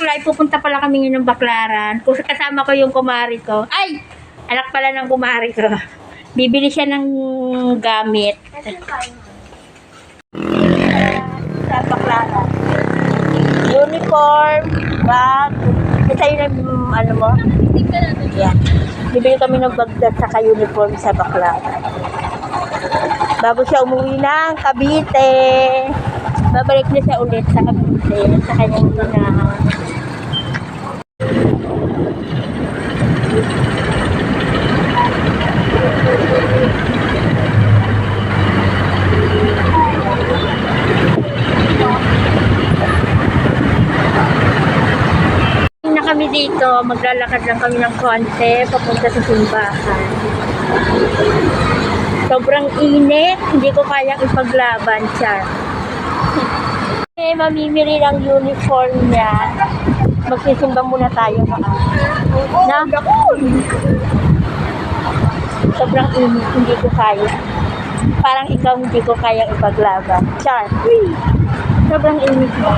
baklay, pupunta pala kami ngayon ng Baklaran. Kung kasama ko yung kumari ko. Ay! Anak pala ng kumari ko. Bibili siya ng gamit. Sa Baklaran. Uniform, bag. Ito yung ano mo? Yan. Bibili kami ng bag at saka uniform sa Baklaran. Bago siya umuwi ng Cavite. Babalik na siya ulit sa Cavite sa kanyang ina. Na kami dito, maglalakad lang kami ng konti papunta sa simbahan. Sobrang init, hindi ko kayang ipaglaban siya. Mamimili ng uniform niya. Magsisimba muna tayo na sobrang init, hindi ko kaya. Parang ikaw hindi ko kayang ipaglaban. Char. Sobrang init mo.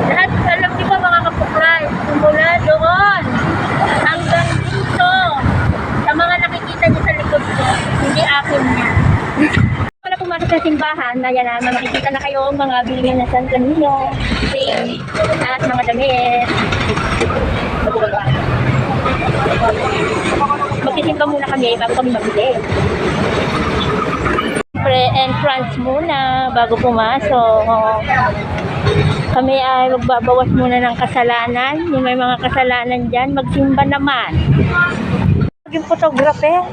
Lahat, alam niyo ba mga kapuklay, mula doon hanggang dito, sa mga nakikita niyo sa likod ko, hindi akin niya. Para pumasok sa simbahan, na yan na makikita na kayo mga bilingan na San Camino, at mga damit. Magsisimba muna kami bago kami mabili. Entrance muna bago pumasok. Kami ay magbabawas muna ng kasalanan. Yung may mga kasalanan dyan, magsimba naman. Yung photographer,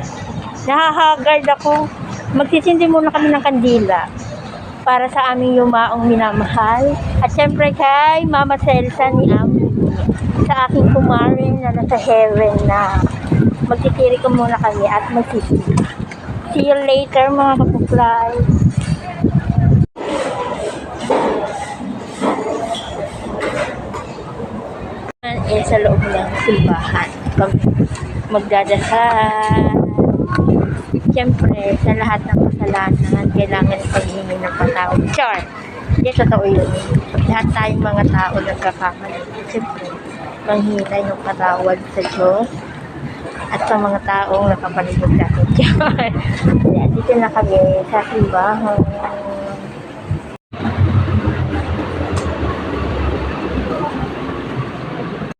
nahahagard ako. Magsisindi muna kami ng kandila para sa aming yumaong minamahal. At syempre kay Mama Celsa ni Ami, sa aking kumari na nasa heaven na. Magsisiri ko muna kami at magsisiri. See you later mga kapuklay. Sa loob ng simbahan magdadasal. Siyempre sa lahat ng kasalanan kailangan paghingi ng patawad. Char! Hindi, totoo yun. Lahat tayong mga tao nagkakamali. Siyempre manghingi tayo ng patawad sa Diyos at sa mga taong nakapaligid sa atin. Char! Dito na kami sa simbahan.